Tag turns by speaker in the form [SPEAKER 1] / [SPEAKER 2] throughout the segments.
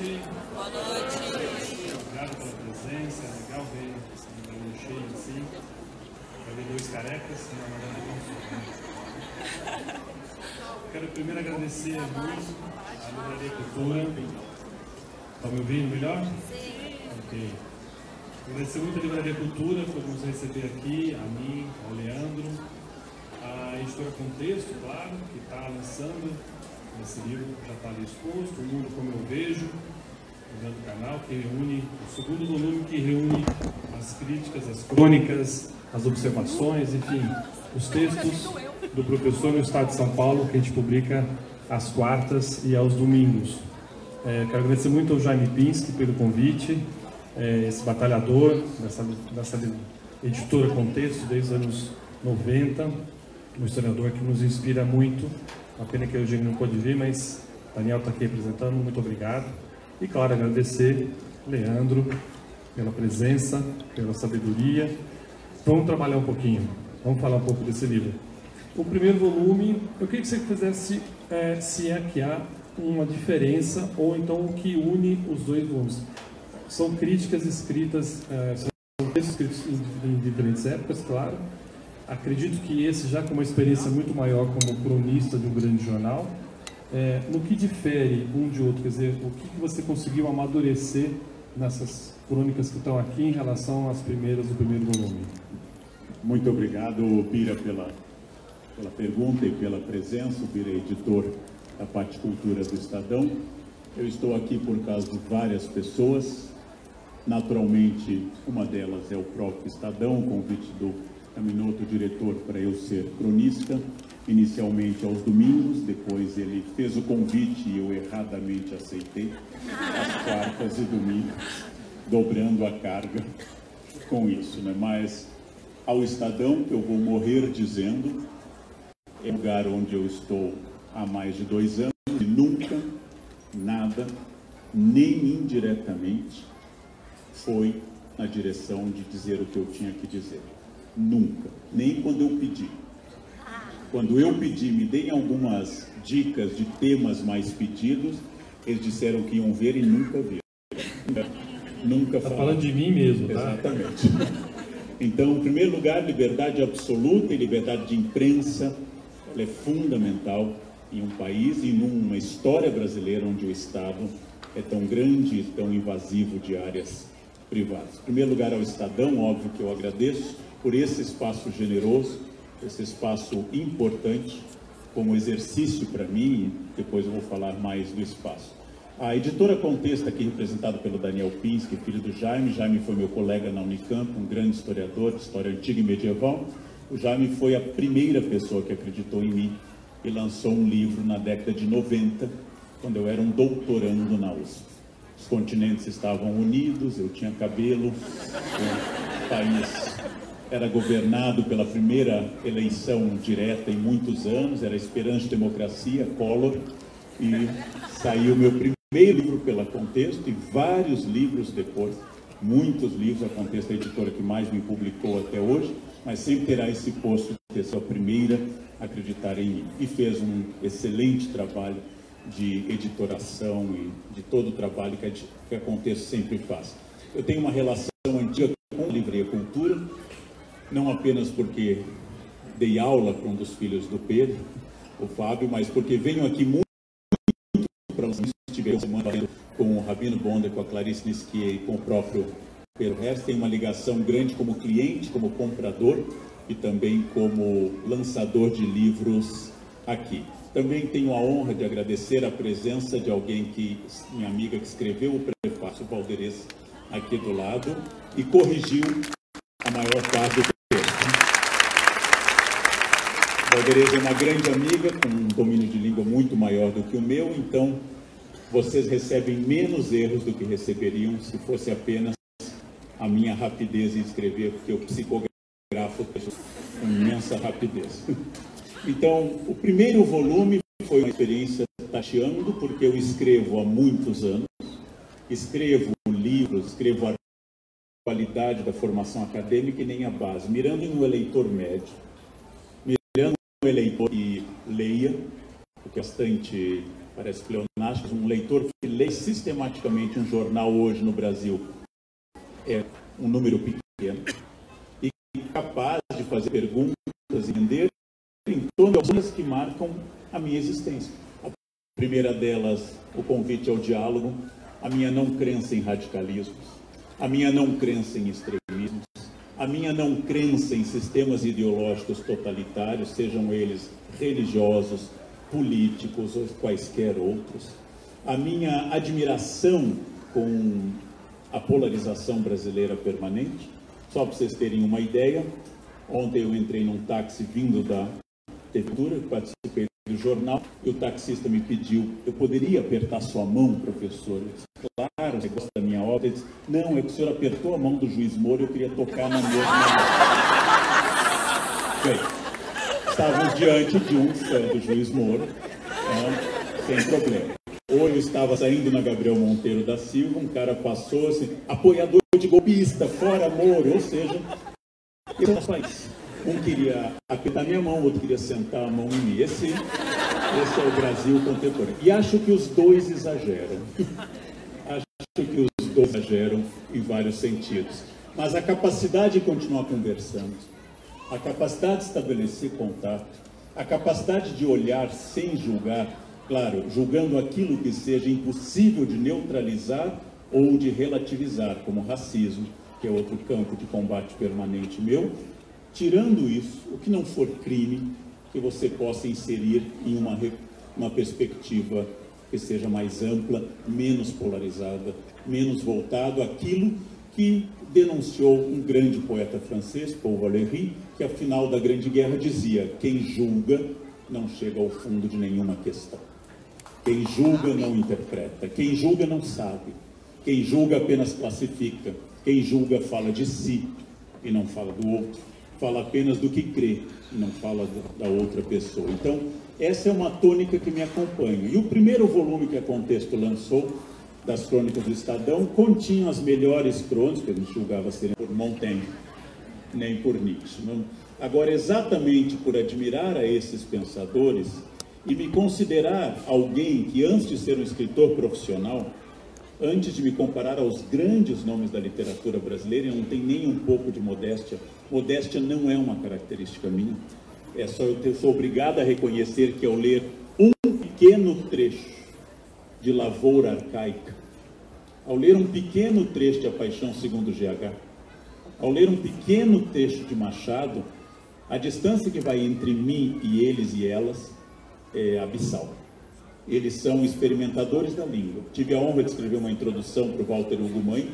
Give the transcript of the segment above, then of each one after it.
[SPEAKER 1] noite. Boa noite. Obrigado pela presença, é legal ver esse lugar cheio assim. Vai ver dois carecas, não, na verdade não sou. Quero primeiro agradecer a luz, a Livraria Cultura. Estão me ouvindo melhor? Sim. Ok. Agradecer muito a Livraria Cultura por nos receber aqui, a mim, ao Leandro, a editora Contexto, claro, que está lançando esse livro, já está ali exposto, O Mundo Como Eu Vejo, do canal, que reúne o segundo volume, que reúne as críticas, as crônicas, as observações, enfim, os textos do professor no Estado de São Paulo, que a gente publica às quartas e aos domingos. Quero agradecer muito ao Jaime Pinsky pelo convite, esse batalhador dessa editora Contexto desde os anos 90, um historiador que nos inspira muito. Uma pena que o Eugênio não pôde vir, mas Daniel está aqui representando, muito obrigado. E claro, agradecer Leandro pela presença, pela sabedoria. Vamos trabalhar um pouquinho, vamos falar um pouco desse livro. O primeiro volume, eu queria que você fizesse se é que há uma diferença, ou então o que une os dois volumes. São críticas escritas, são textos escritos em diferentes épocas, claro. Acredito que esse já com uma experiência muito maior como cronista de um grande jornal. No que difere um de outro, quer dizer, o que você conseguiu amadurecer nessas crônicas que estão aqui em relação às primeiras do primeiro volume?
[SPEAKER 2] Muito obrigado, Bira, pela pergunta e pela presença. O Bira é editor da parte cultura do Estadão. Eu estou aqui por causa de várias pessoas. Naturalmente, uma delas é o próprio Estadão, o convite do Caminoto, diretor, para eu ser cronista, inicialmente aos domingos, depois ele fez o convite e eu erradamente aceitei, às quartas e domingos, dobrando a carga com isso, né? Mas ao Estadão, eu vou morrer dizendo, é o lugar onde eu estou há mais de 2 anos e nunca, nada, nem indiretamente, foi na direção de dizer o que eu tinha que dizer. Nunca, nem quando eu pedi. Quando eu pedi, me deem algumas dicas de temas mais pedidos, eles disseram que iam ver e nunca viram. Nunca falaram.
[SPEAKER 1] Está falando de mim mesmo, tá?
[SPEAKER 2] Exatamente. Então, em primeiro lugar, liberdade absoluta e liberdade de imprensa, ela é fundamental em um país e numa história brasileira onde o Estado é tão grande e tão invasivo de áreas privadas. Em primeiro lugar, ao Estadão, óbvio que eu agradeço por esse espaço generoso, esse espaço importante, como exercício para mim, depois eu vou falar mais do espaço. A editora Contexto, aqui representada pelo Daniel Pinsky, filho do Jaime. Jaime foi meu colega na Unicamp, um grande historiador de história antiga e medieval. O Jaime foi a primeira pessoa que acreditou em mim e lançou um livro na década de 90, quando eu era um doutorando na USP. Os continentes estavam unidos, eu tinha cabelo, o país era governado pela primeira eleição direta em muitos anos, era Esperança e Democracia, Collor, e saiu meu primeiro livro pela Contexto e vários livros depois, muitos livros. A Contexto é a editora que mais me publicou até hoje, mas sempre terá esse posto de ser a primeira a acreditar em mim. E fez um excelente trabalho de editoração e de todo o trabalho que a Contexto sempre faz. Eu tenho uma relação antiga com a Livraria Cultura, não apenas porque dei aula para um dos filhos do Pedro, o Fábio, mas porque venho aqui muito para os estive semana com o Rabino Bonda, com a Clarice Nisquier e com o próprio Pedro Hess. Tem uma ligação grande como cliente, como comprador e também como lançador de livros aqui. Também tenho a honra de agradecer a presença de alguém minha amiga que escreveu o prefácio, Valderez, aqui do lado, e corrigiu a maior parte do texto. Valderez é uma grande amiga, com um domínio de língua muito maior do que o meu, então vocês recebem menos erros do que receberiam se fosse apenas a minha rapidez em escrever, porque eu psicografo com imensa rapidez. Então, o primeiro volume foi uma experiência tateando, porque eu escrevo há muitos anos, escrevo livros, escrevo a qualidade da formação acadêmica e nem a base, mirando em um eleitor médio, mirando em um eleitor que leia, porque bastante, parece que Leonardo um leitor que lê sistematicamente um jornal hoje no Brasil é um número pequeno, e capaz de fazer perguntas e entender em torno de coisas que marcam a minha existência. A primeira delas, o convite ao diálogo, a minha não crença em radicalismos, a minha não crença em extremismos, a minha não crença em sistemas ideológicos totalitários, sejam eles religiosos, políticos ou quaisquer outros, a minha admiração com a polarização brasileira permanente. Só para vocês terem uma ideia, ontem eu entrei num táxi vindo da prefeitura, participei do jornal, e o taxista me pediu, eu poderia apertar sua mão, professor? Eu disse, claro, você gosta da minha obra? Ele disse, não, é que o senhor apertou a mão do juiz Moro, eu queria tocar na mesma mão. Bem, estávamos diante de um fã do juiz Moro, sem problema. Ou eu estava saindo na Gabriel Monteiro da Silva, um cara passou assim, apoiador de golpista, fora Moro, ou seja, esse é o país. Um queria apertar minha mão, o outro queria sentar a mão em mim. Esse é o Brasil contemporâneo. E acho que os dois exageram. Acho que os dois exageram em vários sentidos. Mas a capacidade de continuar conversando, a capacidade de estabelecer contato, a capacidade de olhar sem julgar, claro, julgando aquilo que seja impossível de neutralizar ou de relativizar, como racismo, que é outro campo de combate permanente meu. Tirando isso, o que não for crime, que você possa inserir em uma perspectiva que seja mais ampla, menos polarizada, menos voltado àquilo que denunciou um grande poeta francês, Paul Valéry, que ao final da Grande Guerra dizia: quem julga não chega ao fundo de nenhuma questão. Quem julga não interpreta, quem julga não sabe, quem julga apenas classifica, quem julga fala de si e não fala do outro. Fala apenas do que crê e não fala da outra pessoa. Então, essa é uma tônica que me acompanha. E o primeiro volume que a Contexto lançou, das Crônicas do Estadão, continha as melhores crônicas, que a gente julgava serem por Montaigne, nem por Nietzsche. Agora, exatamente por admirar a esses pensadores e me considerar alguém que, antes de ser um escritor profissional, antes de me comparar aos grandes nomes da literatura brasileira, eu não tenho nem um pouco de modéstia. Modéstia não é uma característica minha. É só eu sou obrigado a reconhecer que ao ler um pequeno trecho de Lavoura Arcaica, ao ler um pequeno trecho de A Paixão segundo GH, ao ler um pequeno trecho de Machado, a distância que vai entre mim e eles e elas é abissal. Eles são experimentadores da língua. Tive a honra de escrever uma introdução para o Walter Ugumãe,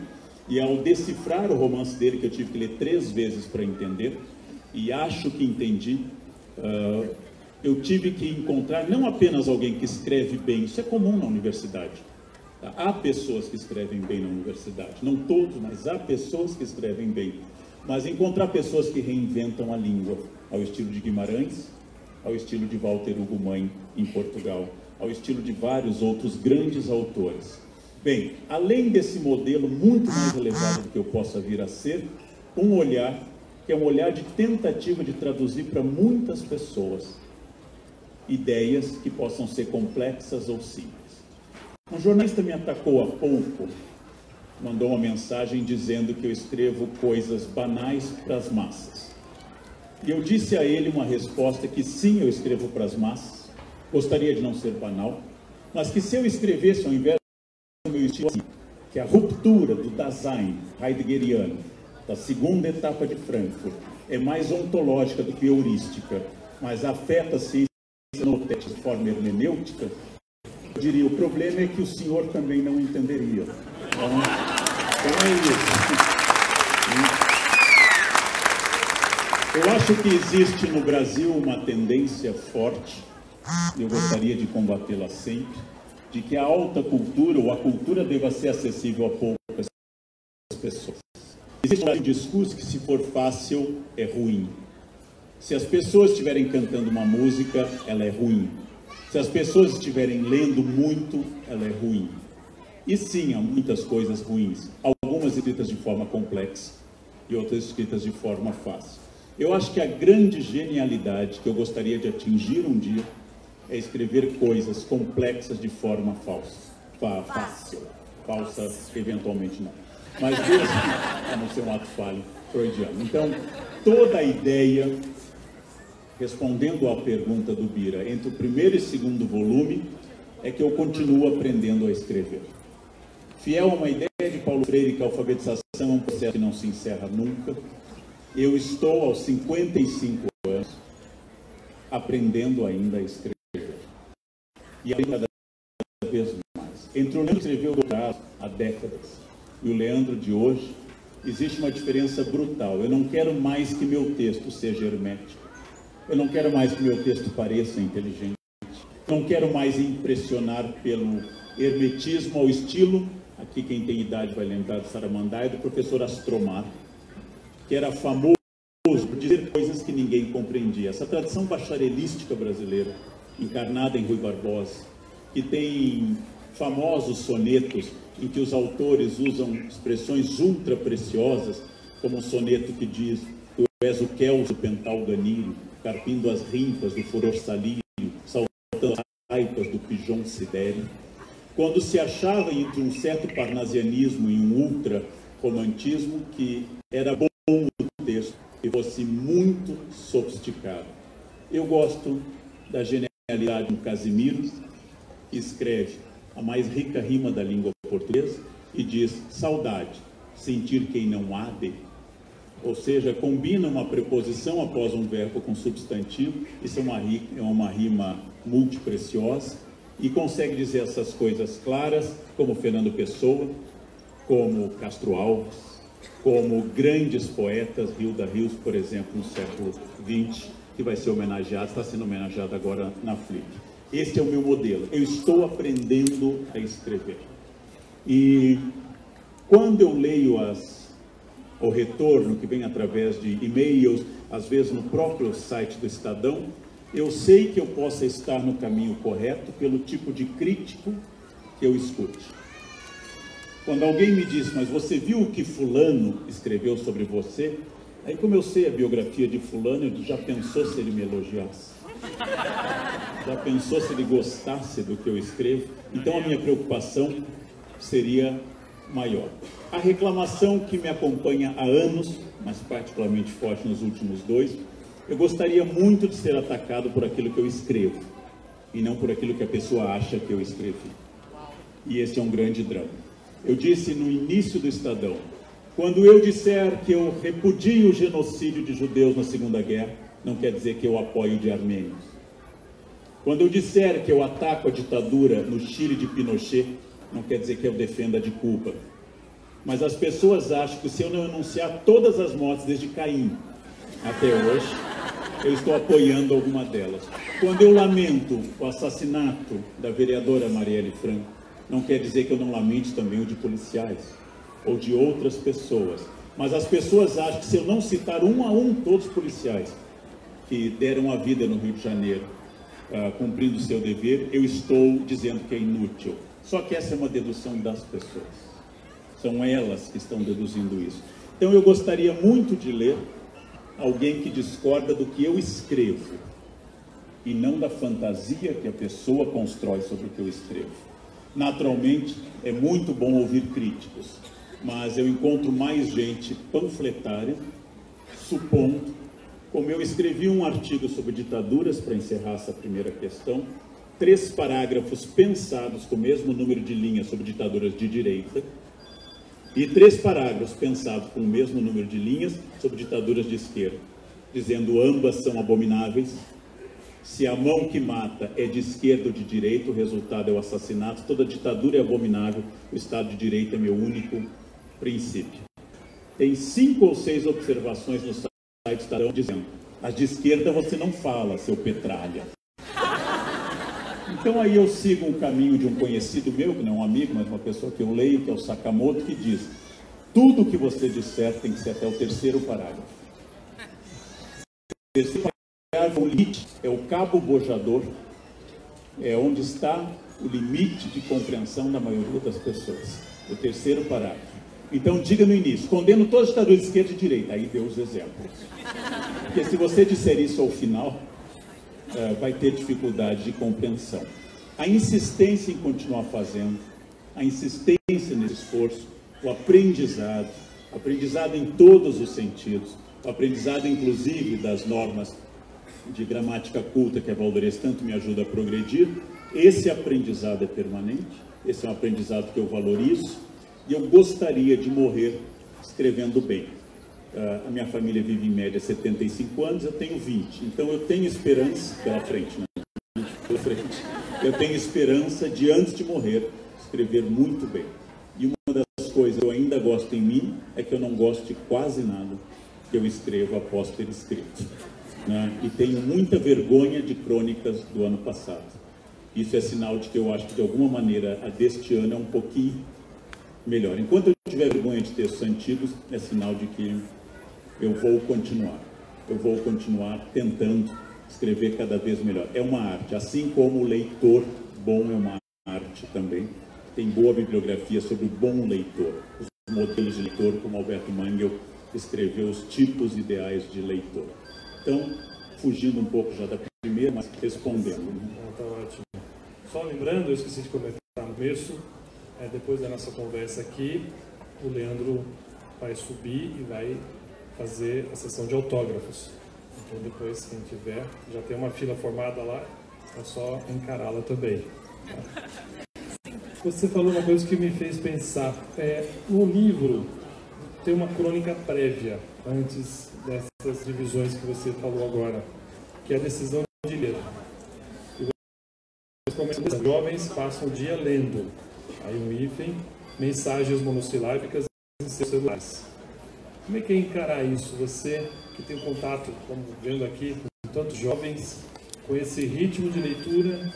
[SPEAKER 2] e ao decifrar o romance dele, que eu tive que ler 3 vezes para entender, e acho que entendi, eu tive que encontrar não apenas alguém que escreve bem, isso é comum na universidade. Há pessoas que escrevem bem na universidade, não todos, mas há pessoas que escrevem bem. Mas encontrar pessoas que reinventam a língua, ao estilo de Guimarães, ao estilo de Walter Ugumãe em Portugal, ao estilo de vários outros grandes autores. Bem, além desse modelo muito mais elevado do que eu possa vir a ser, um olhar que é um olhar de tentativa de traduzir para muitas pessoas ideias que possam ser complexas ou simples. Um jornalista me atacou há pouco, mandou uma mensagem dizendo que eu escrevo coisas banais para as massas. E eu disse a ele uma resposta que sim, eu escrevo para as massas, gostaria de não ser banal, mas que se eu escrevesse ao invés do meu estilo assim, que é a ruptura do Dasein heideggeriano, da segunda etapa de Frankfurt, é mais ontológica do que heurística, mas afeta a ciência de forma hermenêutica, eu diria, o problema é que o senhor também não entenderia. Então é isso. Eu acho que existe no Brasil uma tendência forte, e eu gostaria de combatê-la sempre, de que a alta cultura ou a cultura deva ser acessível a poucas pessoas. Existe um discurso que, se for fácil, é ruim. Se as pessoas estiverem cantando uma música, ela é ruim. Se as pessoas estiverem lendo muito, ela é ruim. E sim, há muitas coisas ruins. Algumas escritas de forma complexa e outras escritas de forma fácil. Eu acho que a grande genialidade que eu gostaria de atingir um dia é escrever coisas complexas de forma fácil. Falsa, eventualmente não. Mas mesmo, a não ser um ato falho freudiano. Então, toda a ideia, respondendo à pergunta do Bira, entre o primeiro e segundo volume, é que eu continuo aprendendo a escrever. Fiel a uma ideia de Paulo Freire, que a alfabetização é um processo que não se encerra nunca, eu estou, aos 55 anos, aprendendo ainda a escrever. E aprendendo cada vez mais. Entre o Leandro que escreveu doutorado há décadas e o Leandro de hoje, existe uma diferença brutal. Eu não quero mais que meu texto seja hermético. Eu não quero mais que meu texto pareça inteligente. Eu não quero mais impressionar pelo hermetismo ao estilo, aqui quem tem idade vai lembrar de Saramandai, do professor Astromar, que era famoso por dizer coisas que ninguém compreendia. Essa tradição bacharelística brasileira, encarnada em Rui Barbosa, que tem famosos sonetos em que os autores usam expressões ultra preciosas, como um soneto que diz: tu és o Kelso do pentalganírio, carpindo as rimpas do furor salírio, saltando as taipas do pijon sidério. Quando se achava entre um certo parnasianismo e um ultra-romantismo que era bom o texto e fosse muito sofisticado. Eu gosto da genialidade do Casimiro, que escreve a mais rica rima da língua portuguesa e diz: saudade, sentir quem não há de. Ou seja, combina uma preposição após um verbo com substantivo. Isso é uma rima multipreciosa e consegue dizer essas coisas claras, como Fernando Pessoa, como Castro Alves, como grandes poetas, Hilda Rios, por exemplo, no século XX, que vai ser homenageado, está sendo homenageado agora na Flip. Esse é o meu modelo. Eu estou aprendendo a escrever. E quando eu leio o retorno que vem através de e-mails, às vezes no próprio site do Estadão, eu sei que eu possa estar no caminho correto pelo tipo de crítico que eu escute. Quando alguém me diz: mas você viu o que fulano escreveu sobre você? Aí, como eu sei a biografia de fulano, eu já pensou se ele me elogiasse? Já pensou se ele gostasse do que eu escrevo? Então a minha preocupação seria maior. A reclamação que me acompanha há anos, mas particularmente forte nos últimos 2, eu gostaria muito de ser atacado por aquilo que eu escrevo e não por aquilo que a pessoa acha que eu escrevi. E esse é um grande drama. Eu disse no início do Estadão: quando eu disser que eu repudio o genocídio de judeus na Segunda Guerra, não quer dizer que eu apoio o de armênios. Quando eu disser que eu ataco a ditadura no Chile de Pinochet, não quer dizer que eu defenda a de Cuba. Mas as pessoas acham que se eu não enunciar todas as mortes desde Caim até hoje, eu estou apoiando alguma delas. Quando eu lamento o assassinato da vereadora Marielle Franco, não quer dizer que eu não lamente também o de policiais ou de outras pessoas. Mas as pessoas acham que se eu não citar um a um todos os policiais que deram a vida no Rio de Janeiro, cumprindo o seu dever, eu estou dizendo que é inútil. Só que essa é uma dedução das pessoas. São elas que estão deduzindo isso. Então eu gostaria muito de ler alguém que discorda do que eu escrevo e não da fantasia que a pessoa constrói sobre o que eu escrevo. Naturalmente, é muito bom ouvir críticos, mas eu encontro mais gente panfletária, supondo, como eu escrevi um artigo sobre ditaduras, para encerrar essa primeira questão, 3 parágrafos pensados com o mesmo número de linhas sobre ditaduras de direita, e 3 parágrafos pensados com o mesmo número de linhas sobre ditaduras de esquerda, dizendo ambas são abomináveis. Se a mão que mata é de esquerda ou de direita, o resultado é o assassinato. Toda ditadura é abominável, o Estado de Direito é meu único princípio. Tem 5 ou 6 observações no site do Estadão dizendo: as de esquerda você não fala, seu Petralha. Então aí eu sigo um caminho de um conhecido meu, que não é um amigo, mas uma pessoa que eu leio, que é o Sakamoto, que diz: tudo que você disser tem que ser até o 3º parágrafo. O 3º parágrafo, o limite, é o cabo bojador, é onde está o limite de compreensão da maioria das pessoas. O 3º parágrafo. Então diga no início: condeno todas as ditaduras de esquerda e direita. Aí dê os exemplos. Porque se você disser isso ao final, vai ter dificuldade de compreensão. A insistência em continuar fazendo, a insistência nesse esforço, o aprendizado em todos os sentidos, o aprendizado inclusive das normas de gramática culta que a Valdorês tanto me ajuda a progredir, esse aprendizado é permanente, esse é um aprendizado que eu valorizo e eu gostaria de morrer escrevendo bem. A minha família vive em média 75 anos, eu tenho 20, então eu tenho esperança pela frente, né? Eu tenho esperança de, antes de morrer, escrever muito bem. E uma das coisas que eu ainda gosto em mim é que eu não gosto de quase nada que eu escrevo após ter escrito, né? E tenho muita vergonha de crônicas do ano passado. Isso é sinal de que eu acho que, de alguma maneira, a deste ano é um pouquinho melhor. Enquanto eu tiver vergonha de textos antigos, é sinal de que eu vou continuar. Eu vou continuar tentando escrever cada vez melhor. É uma arte, assim como o leitor bom é uma arte também. Tem boa bibliografia sobre o bom leitor. Os modelos de leitor, como Alberto Mangel escreveu os tipos ideais de leitor. Então, fugindo um pouco já da primeira, mas respondendo.
[SPEAKER 1] Está ótimo. Só lembrando, eu esqueci de comentar no começo, depois da nossa conversa aqui, o Leandro vai subir e vai fazer a sessão de autógrafos. Então depois, quem tiver, já tem uma fila formada lá, é só encará-la também. Você falou uma coisa que me fez pensar. No livro tem uma crônica prévia, antes dessas divisões que você falou agora, que é a decisão de ler. Os jovens passam o dia lendo. Aí um hífen, mensagens monossilábicas em seus celulares. Como é que é encarar isso? Você que tem contato, como vendo aqui, com tantos jovens, com esse ritmo de leitura,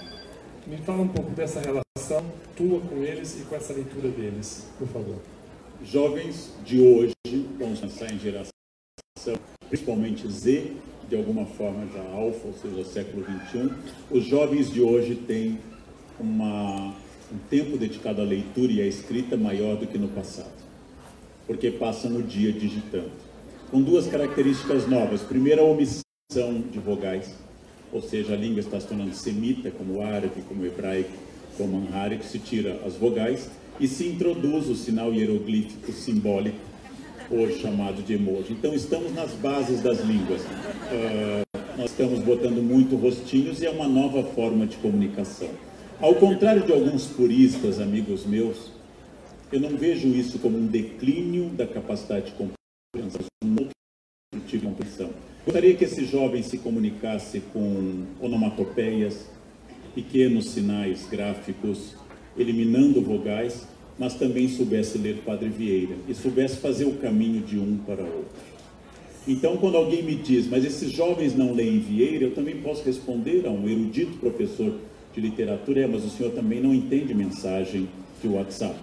[SPEAKER 1] me fala um pouco dessa relação tua com eles e com essa leitura deles, por favor.
[SPEAKER 2] Jovens de hoje, vamos pensar em geração, principalmente Z, de alguma forma já alfa, ou seja, século XXI, os jovens de hoje têm um tempo dedicado à leitura e à escrita maior do que no passado, porque passam o dia digitando, com duas características novas. Primeiro, a omissão de vogais, ou seja, a língua está se tornando semita, como o árabe, como o hebraico, como o amhárico, se tira as vogais e se introduz o sinal hieroglífico simbólico, hoje chamado de emoji. Então, estamos nas bases das línguas. Nós estamos botando muito rostinhos e é uma nova forma de comunicação. Ao contrário de alguns puristas, amigos meus, eu não vejo isso como um declínio da capacidade de compreensão, um outro tipo de compreensão. Gostaria que esse jovem se comunicasse com onomatopeias, pequenos sinais gráficos, eliminando vogais, mas também soubesse ler Padre Vieira e soubesse fazer o caminho de um para outro. Então, quando alguém me diz, mas esses jovens não leem Vieira, eu também posso responder a um erudito professor de literatura, mas o senhor também não entende mensagem de WhatsApp.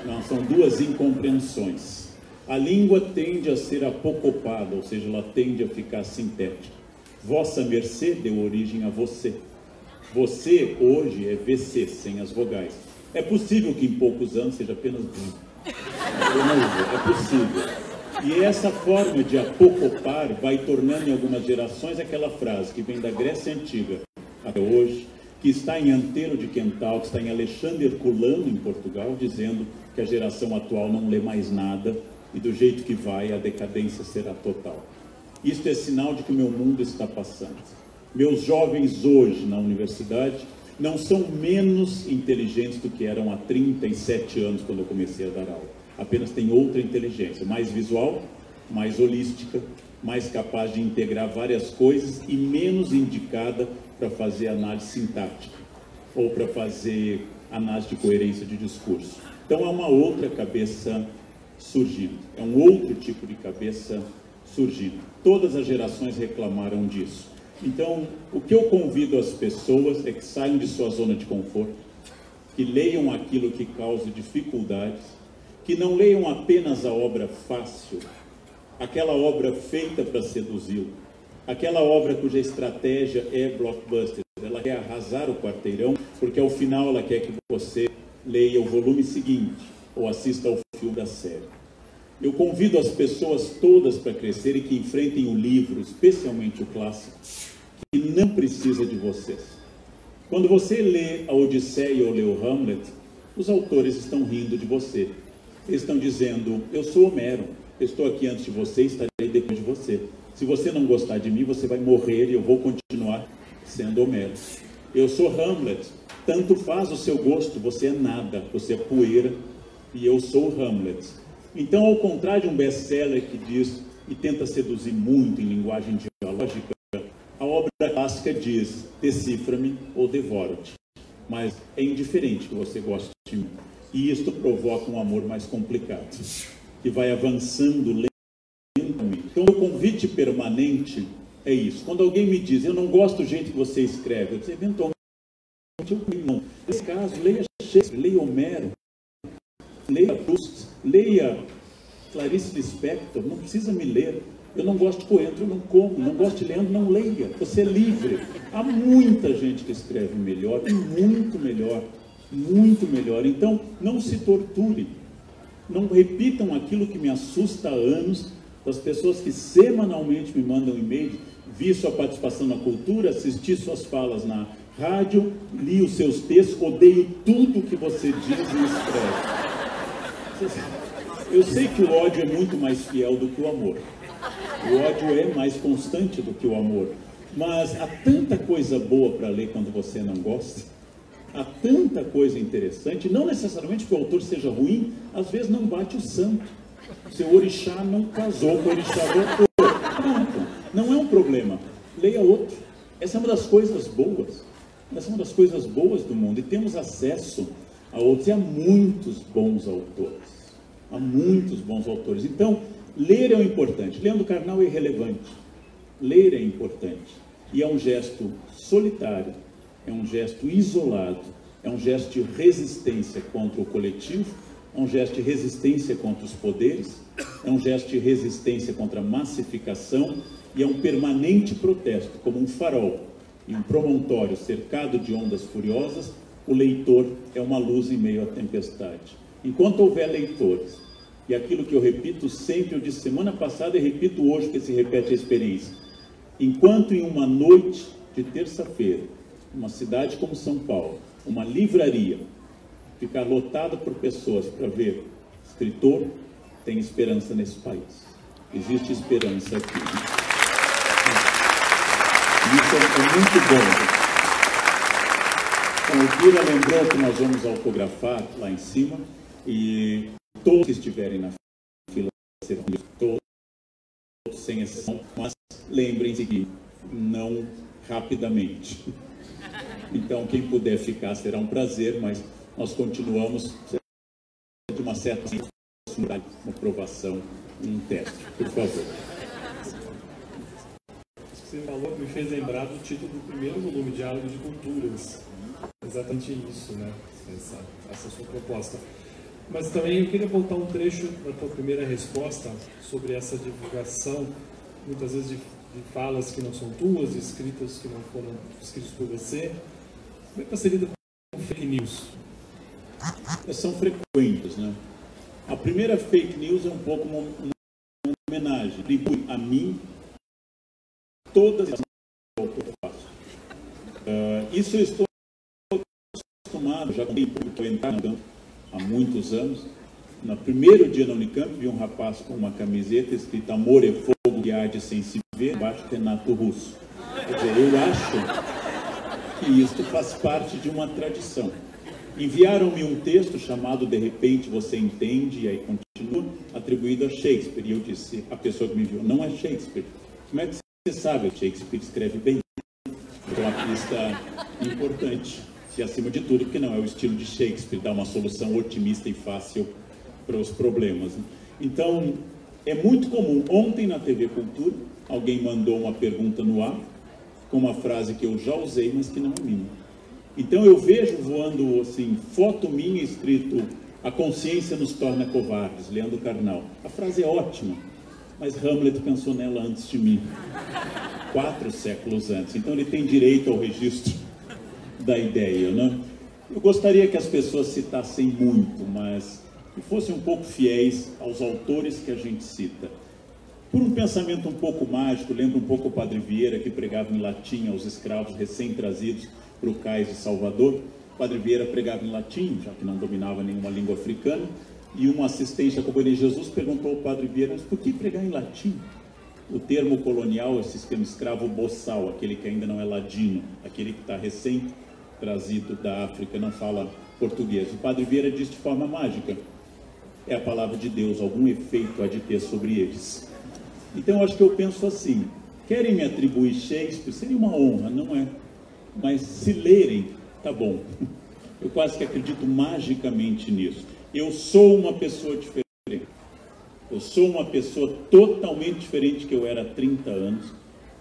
[SPEAKER 2] Não, são duas incompreensões. A língua tende a ser apocopada, ou seja, ela tende a ficar sintética. Vossa mercê deu origem a você. Você, hoje, é VC, sem as vogais. É possível que em poucos anos seja apenas é possível. E essa forma de apocopar vai tornando em algumas gerações aquela frase que vem da Grécia Antiga até hoje, que está em Antero de Quental, que está em Alexandre Herculano, em Portugal, dizendo que a geração atual não lê mais nada e do jeito que vai, a decadência será total. Isto é sinal de que o meu mundo está passando. Meus jovens hoje na universidade não são menos inteligentes do que eram há 37 anos, quando eu comecei a dar aula. Apenas têm outra inteligência, mais visual, mais holística, mais capaz de integrar várias coisas e menos indicada para fazer análise sintática ou para fazer análise de coerência de discurso. Então é uma outra cabeça surgindo, é um outro tipo de cabeça surgindo. Todas as gerações reclamaram disso. Então, o que eu convido as pessoas é que saiam de sua zona de conforto, que leiam aquilo que causa dificuldades, que não leiam apenas a obra fácil, aquela obra feita para seduzi-lo, aquela obra cuja estratégia é blockbuster. Ela quer arrasar o quarteirão, porque ao final ela quer que você leia o volume seguinte ou assista ao filme da série. Eu convido as pessoas todas para crescerem, que enfrentem o livro, especialmente o clássico, que não precisa de vocês. Quando você lê a Odisseia ou lê o Hamlet, os autores estão rindo de você. Eles estão dizendo, eu sou Homero, eu estou aqui antes de você e estarei depois de você. Se você não gostar de mim, você vai morrer e eu vou continuar sendo Homero. Eu sou Hamlet, tanto faz o seu gosto, você é nada, você é poeira e eu sou Hamlet. Então, ao contrário de um best-seller que diz e tenta seduzir muito em linguagem dialógica, a obra clássica diz, decifra-me ou devoro-te. Mas é indiferente que você goste de mim. E isto provoca um amor mais complicado, que vai avançando lentamente. Então, o convite permanente é isso. Quando alguém me diz, eu não gosto do jeito que você escreve, eu digo, eventualmente, eu não. Nesse caso, leia Shakespeare, leia Homero, leia Proust, leia Clarice Lispector, não precisa me ler. Eu não gosto de coentro, eu não como. Não gosto de Leandro, não leia. Você é livre. Há muita gente que escreve melhor, e muito melhor, muito melhor. Então, não se torture. Não repitam aquilo que me assusta há anos, das pessoas que semanalmente me mandam e-mail, vi sua participação na cultura, assisti suas falas na rádio, li os seus textos, odeio tudo que você diz e escreve. Eu sei que o ódio é muito mais fiel do que o amor. O ódio é mais constante do que o amor. Mas há tanta coisa boa para ler quando você não gosta. Há tanta coisa interessante. Não necessariamente que o autor seja ruim. Às vezes não bate o santo. Seu orixá não casou com o orixá do autor. Pronto. Não é um problema. Leia outro. Essa é uma das coisas boas. Essa é uma das coisas boas do mundo. E temos acesso a outros. E há muitos bons autores. Há muitos bons autores. Então, ler é o importante. Leandro Carnal é irrelevante. Ler é importante. E é um gesto solitário, é um gesto isolado, é um gesto de resistência contra o coletivo, é um gesto de resistência contra os poderes, é um gesto de resistência contra a massificação e é um permanente protesto, como um farol em um promontório cercado de ondas furiosas. O leitor é uma luz em meio à tempestade. Enquanto houver leitores, e aquilo que eu repito sempre, eu disse semana passada e repito hoje, que se repete a experiência. Enquanto em uma noite de terça-feira, uma cidade como São Paulo, uma livraria, ficar lotada por pessoas para ver escritor, tem esperança nesse país. Existe esperança aqui. Isso é muito bom. Então, o Kira lembrou que nós vamos autografar lá em cima e todos que estiverem na fila serão todos, sem exceção, mas lembrem-se que não rapidamente. Então, quem puder ficar será um prazer, mas nós continuamos de uma certa uma aprovação, um teste, por favor.
[SPEAKER 1] Isso que você falou me fez lembrar do título do primeiro volume, Diálogo de Culturas. Exatamente isso, né? Essa sua proposta. Mas também eu queria voltar um trecho da tua primeira resposta sobre essa divulgação, muitas vezes de falas que não são tuas, de escritas que não foram escritas por você. Como é que você lida com fake news?
[SPEAKER 2] São frequentes, né? A primeira fake news é um pouco uma homenagem. Atribui a mim todas as coisas que eu faço. Isso eu estou acostumado, já contei público eu entrar no campo há muitos anos. No primeiro dia na Unicamp, vi um rapaz com uma camiseta escrita "Amor é fogo que arde sem se ver", embaixo Renato Russo. Quer dizer, eu acho que isto faz parte de uma tradição. Enviaram-me um texto chamado "De repente você entende", e aí continua, atribuído a Shakespeare. E eu disse, a pessoa que me enviou, não é Shakespeare. Como é que você sabe que Shakespeare escreve bem? Então aqui está importante. E acima de tudo, porque não é o estilo de Shakespeare, dar uma solução otimista e fácil para os problemas. Então, é muito comum. Ontem na TV Cultura, alguém mandou uma pergunta no ar, com uma frase que eu já usei, mas que não é minha. Então eu vejo voando assim, foto minha escrito "A consciência nos torna covardes", Leandro Carnal. A frase é ótima, mas Hamlet pensou nela antes de mim, 4 séculos antes. Então ele tem direito ao registro da ideia, né? Eu gostaria que as pessoas citassem muito, mas que fossem um pouco fiéis aos autores que a gente cita. Por um pensamento um pouco mágico, lembra um pouco o Padre Vieira, que pregava em latim aos escravos recém-trazidos para o cais de Salvador. O Padre Vieira pregava em latim, já que não dominava nenhuma língua africana, e um assistente da Companhia de Jesus perguntou ao Padre Vieira: mas por que pregar em latim? O termo colonial é o sistema escravo boçal, aquele que ainda não é ladino, aquele que está recém-trazido da África, não fala português. O Padre Vieira disse de forma mágica: é a palavra de Deus, algum efeito há de ter sobre eles. Então eu acho que eu penso assim: querem me atribuir Shakespeare? Seria uma honra, não é? Mas se lerem, tá bom. Eu quase que acredito magicamente nisso. Eu sou uma pessoa diferente. Eu sou uma pessoa totalmente diferente que eu era há 30 anos,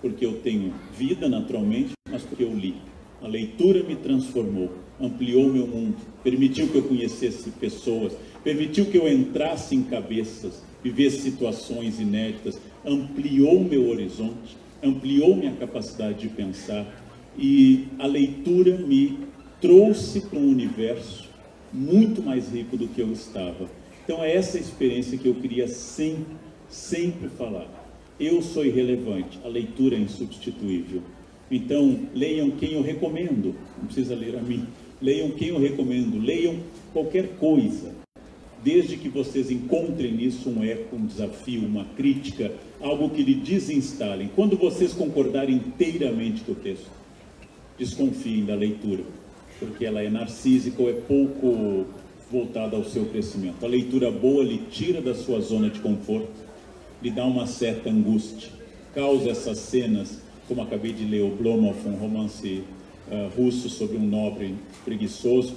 [SPEAKER 2] porque eu tenho vida naturalmente, mas porque eu li. A leitura me transformou, ampliou meu mundo, permitiu que eu conhecesse pessoas, permitiu que eu entrasse em cabeças, vivesse situações inéditas, ampliou meu horizonte, ampliou minha capacidade de pensar, e a leitura me trouxe para um universo muito mais rico do que eu estava. Então é essa experiência que eu queria sempre falar. Eu sou irrelevante, a leitura é insubstituível. Então leiam quem eu recomendo, não precisa ler a mim. Leiam quem eu recomendo, leiam qualquer coisa, desde que vocês encontrem nisso um eco, um desafio, uma crítica, algo que lhe desinstalem. Quando vocês concordarem inteiramente com o texto, desconfiem da leitura, porque ela é narcísica ou é pouco voltada ao seu crescimento. A leitura boa lhe tira da sua zona de conforto, lhe dá uma certa angústia, causa essas cenas, como acabei de ler, Oblomov, um romance russo sobre um nobre preguiçoso.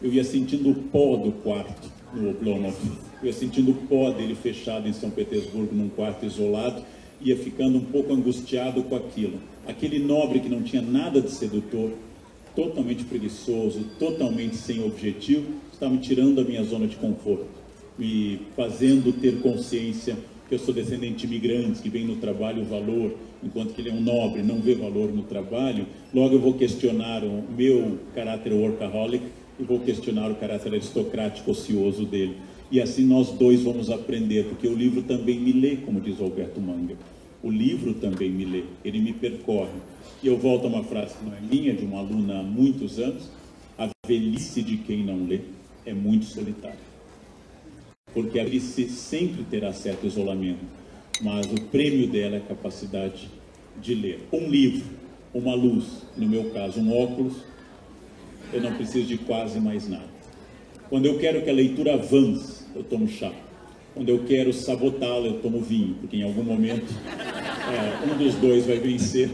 [SPEAKER 2] Eu ia sentindo o pó do quarto no Oblomov, eu ia sentindo o pó dele fechado em São Petersburgo, num quarto isolado, ia ficando um pouco angustiado com aquilo. Aquele nobre que não tinha nada de sedutor, totalmente preguiçoso, totalmente sem objetivo, está me tirando da minha zona de conforto, me fazendo ter consciência que eu sou descendente de imigrantes, que vem no trabalho o valor, enquanto que ele é um nobre, não vê valor no trabalho. Logo eu vou questionar o meu caráter workaholic e vou questionar o caráter aristocrático ocioso dele. E assim nós dois vamos aprender, porque o livro também me lê, como diz o Alberto Manga. O livro também me lê, ele me percorre. E eu volto a uma frase que não é minha, de uma aluna há muitos anos: a velhice de quem não lê é muito solitária. Porque a velhice sempre terá certo isolamento, mas o prêmio dela é a capacidade de ler. Um livro, uma luz, no meu caso um óculos, eu não preciso de quase mais nada. Quando eu quero que a leitura avance, eu tomo chá. Quando eu quero sabotá-la, eu tomo vinho, porque em algum momento um dos dois vai vencer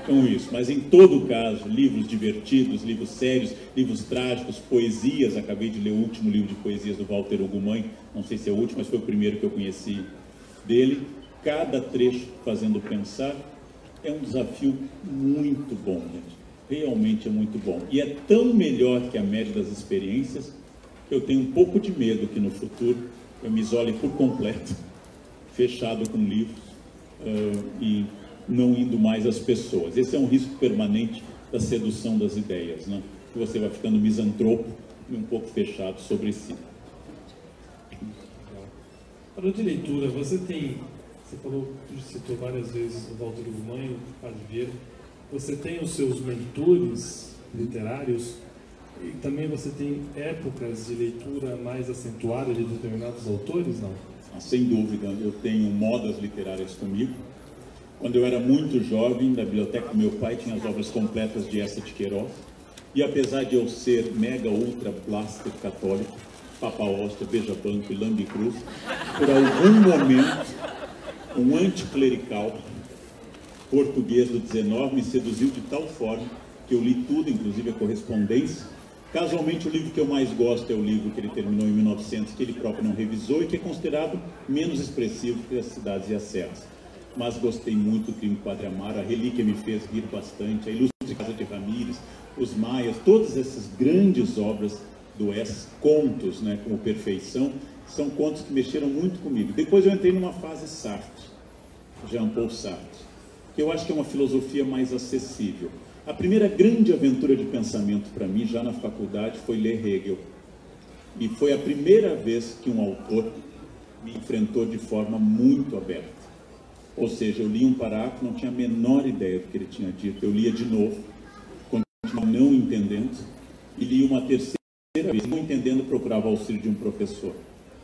[SPEAKER 2] com isso. Mas em todo caso, livros divertidos, livros sérios, livros trágicos, poesias. Acabei de ler o último livro de poesias do Walter Ugumãe, não sei se é o último, mas foi o primeiro que eu conheci dele. Cada trecho fazendo pensar. É um desafio muito bom, gente. Realmente é muito bom. E é tão melhor que a média das experiências que eu tenho um pouco de medo que no futuro eu me isole por completo, fechado com livros e não indo mais às pessoas. Esse é um risco permanente da sedução das ideias, né? Que você vai ficando misantropo e um pouco fechado sobre si.
[SPEAKER 1] Falando de leitura, você citou várias vezes o Walter Ugumãe, o Padre Vieira. Você tem os seus mentores literários e também você tem épocas de leitura mais acentuada de determinados autores, não?
[SPEAKER 2] Sem dúvida, eu tenho modas literárias comigo. Quando eu era muito jovem, na biblioteca do meu pai tinha as obras completas de Eça de Queiroz. E apesar de eu ser mega, ultra, blaster católico, Papa Hóstia, Beija Banco e Lambe Cruz, por algum momento, um anticlerical português do 19 me seduziu de tal forma que eu li tudo, inclusive a correspondência. Casualmente, o livro que eu mais gosto é o livro que ele terminou em 1900, que ele próprio não revisou e que é considerado menos expressivo que As Cidades e as Serras. Mas gostei muito do Crime do Padre Amaro, a Relíquia me fez rir bastante, a Ilustre Casa de Ramírez, Os Maias, todas essas grandes obras do Hesse, contos, né, como Perfeição, são contos que mexeram muito comigo. Depois eu entrei numa fase Sartre, Jean-Paul Sartre, que eu acho que é uma filosofia mais acessível. A primeira grande aventura de pensamento para mim, já na faculdade, foi ler Hegel. E foi a primeira vez que um autor me enfrentou de forma muito aberta. Ou seja, eu li um parágrafo, não tinha a menor ideia do que ele tinha dito. Eu lia de novo, continuava não entendendo, e li uma terceira vez, não entendendo, procurava auxílio de um professor.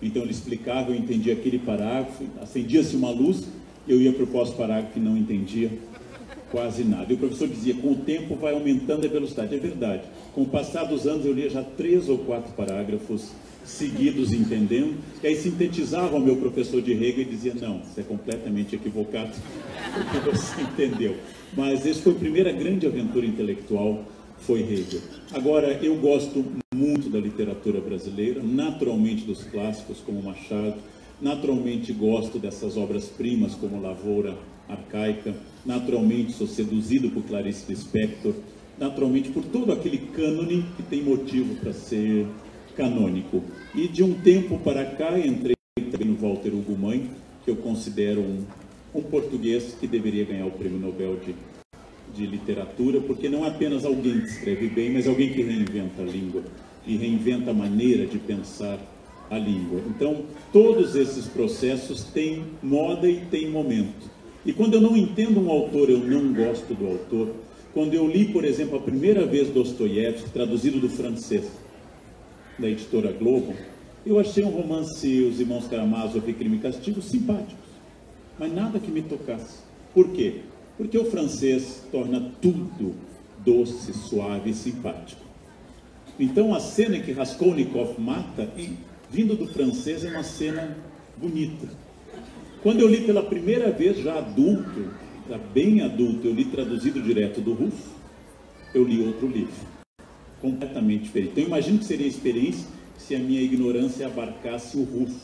[SPEAKER 2] Então ele explicava, eu entendia aquele parágrafo, acendia-se uma luz, eu ia para o próximo parágrafo e não entendia quase nada. E o professor dizia, com o tempo vai aumentando a velocidade. É verdade. Com o passar dos anos eu lia já 3 ou 4 parágrafos seguidos entendendo, e aí sintetizava o meu professor de Hegel e dizia, não, você é completamente equivocado porque você entendeu. Mas essa foi a primeira grande aventura intelectual, foi Hegel. Agora, eu gosto muito da literatura brasileira, naturalmente dos clássicos como Machado, naturalmente gosto dessas obras-primas como Lavoura Arcaica, naturalmente sou seduzido por Clarice Lispector, naturalmente por todo aquele cânone que tem motivo para ser canônico. E de um tempo para cá entrei também no Walter Hugo Mãe, que eu considero um português que deveria ganhar o Prêmio Nobel de Literatura, porque não é apenas alguém que escreve bem, mas alguém que reinventa a língua e reinventa a maneira de pensar a língua. Então, todos esses processos têm moda e têm momento. E quando eu não entendo um autor, eu não gosto do autor. Quando eu li, por exemplo, a primeira vez Dostoiévski, traduzido do francês, da editora Globo, eu achei um romance, Os Irmãos Karamazov e Crime e Castigo, simpáticos, mas nada que me tocasse. Por quê? Porque o francês torna tudo doce, suave e simpático. Então a cena em que Raskolnikov mata, vindo do francês, é uma cena bonita. Quando eu li pela primeira vez, já adulto, já bem adulto, eu li traduzido direto do russo, eu li outro livro, completamente diferente. Então, eu imagino que seria a experiência se a minha ignorância abarcasse o russo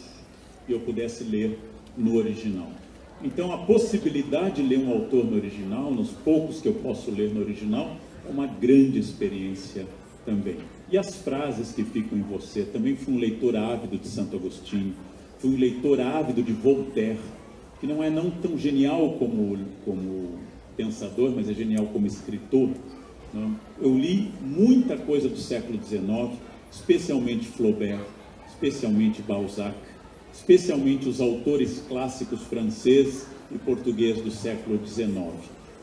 [SPEAKER 2] e eu pudesse ler no original. Então, a possibilidade de ler um autor no original, nos poucos que eu posso ler no original, é uma grande experiência também. E as frases que ficam em você. Também fui um leitor ávido de Santo Agostinho, fui um leitor ávido de Voltaire, que não é não tão genial como pensador, mas é genial como escritor. Eu li muita coisa do século XIX, especialmente Flaubert, especialmente Balzac, especialmente os autores clássicos francês e português do século XIX.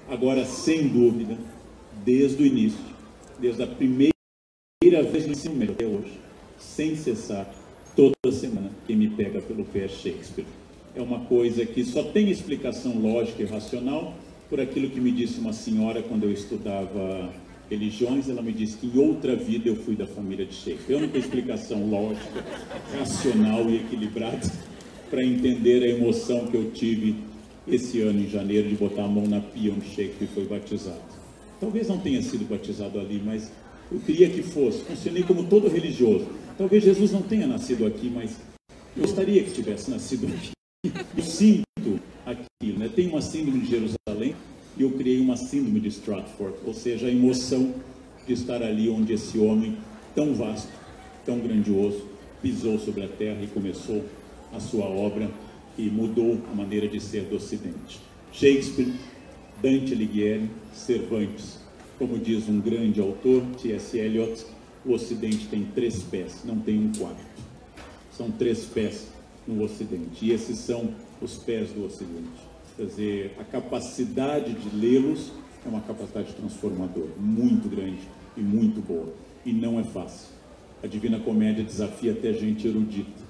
[SPEAKER 2] Agora, sem dúvida, desde o início, desde a primeira vez no ensino médio até hoje, sem cessar, toda semana, quem me pega pelo pé é Shakespeare. É uma coisa que só tem explicação lógica e racional por aquilo que me disse uma senhora quando eu estudava religiões. Ela me disse que em outra vida eu fui da família de Shakespeare. Eu não tenho explicação lógica, racional e equilibrada para entender a emoção que eu tive esse ano em janeiro de botar a mão na pia onde Shakespeare foi batizado. Talvez não tenha sido batizado ali, mas eu queria que fosse. Funcionei como todo religioso. Talvez Jesus não tenha nascido aqui, mas eu gostaria que tivesse nascido aqui. Eu sinto aquilo, né? Tem uma síndrome de Jerusalém e eu criei uma síndrome de Stratford, ou seja, a emoção de estar ali onde esse homem tão vasto, tão grandioso, pisou sobre a terra e começou a sua obra e mudou a maneira de ser do Ocidente. Shakespeare, Dante Alighieri, Cervantes. Como diz um grande autor, T.S. Eliot, o Ocidente tem 3 pés, não tem um quarto. São 3 pés no Ocidente, e esses são os pés do Ocidente. Quer dizer, a capacidade de lê-los é uma capacidade transformadora, muito grande e muito boa, e não é fácil. A Divina Comédia desafia até gente erudita,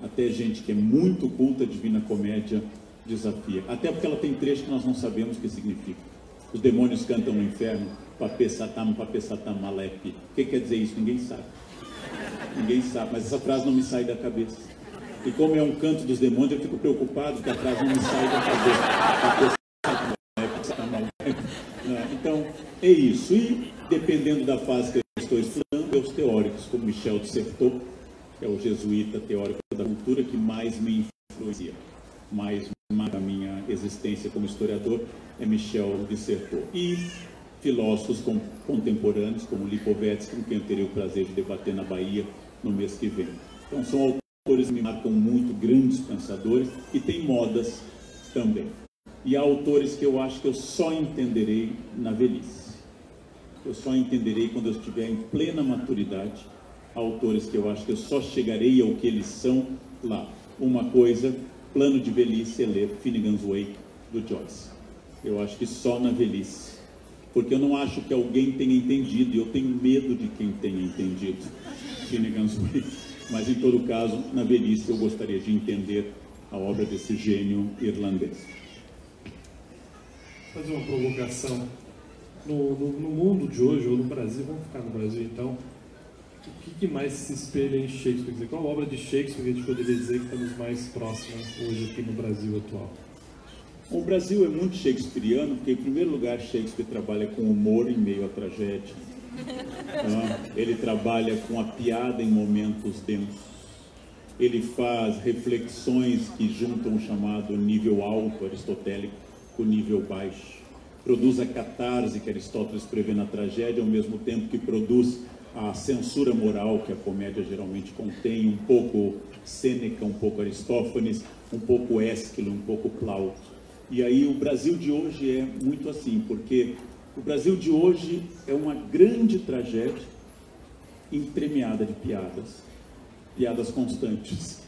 [SPEAKER 2] até gente que é muito culta. A Divina Comédia desafia, até porque ela tem trechos que nós não sabemos o que significa. Os demônios cantam no inferno, papê satam malepi. O que quer dizer isso? Ninguém sabe. Ninguém sabe, mas essa frase não me sai da cabeça. E como é um canto dos demônios, eu fico preocupado que a frase não me sai da cabeça. Então, é isso. E, dependendo da fase que eu estou estudando, é os teóricos, como Michel de Certeau, que é o jesuíta teórico da cultura que mais me influencia, mais a minha existência como historiador, é Michel de Certeau. E filósofos contemporâneos, como Lipovetsky, com quem eu terei o prazer de debater na Bahia no mês que vem. Então, são autores que me marcam muito, grandes pensadores, e tem modas também. E há autores que eu acho que eu só entenderei na velhice. Eu só entenderei quando eu estiver em plena maturidade. Há autores que eu acho que eu só chegarei ao que eles são lá. Uma coisa, plano de velhice, é ler Finnegan's Wake, do Joyce. Eu acho que só na velhice. Porque eu não acho que alguém tenha entendido, e eu tenho medo de quem tenha entendido Finnegan's Wake. Mas, em todo caso, na velhice eu gostaria de entender a obra desse gênio irlandês.
[SPEAKER 1] Vou fazer uma provocação. No mundo de hoje, ou no Brasil, vamos ficar no Brasil então, o que mais se espelha em Shakespeare? Quer dizer, qual obra de Shakespeare que a gente poderia dizer que estamos mais próximos hoje aqui no Brasil atual?
[SPEAKER 2] O Brasil é muito shakespeariano, porque, em primeiro lugar, Shakespeare trabalha com humor em meio à tragédia. Ele trabalha com a piada em momentos densos. Ele faz reflexões que juntam o chamado nível alto aristotélico com o nível baixo. Produz a catarse que Aristóteles prevê na tragédia, ao mesmo tempo que produz a censura moral que a comédia geralmente contém, um pouco Sêneca, um pouco Aristófanes, um pouco Ésquilo, um pouco Plauto. E aí o Brasil de hoje é muito assim, porque o Brasil de hoje é uma grande tragédia entremeada de piadas constantes.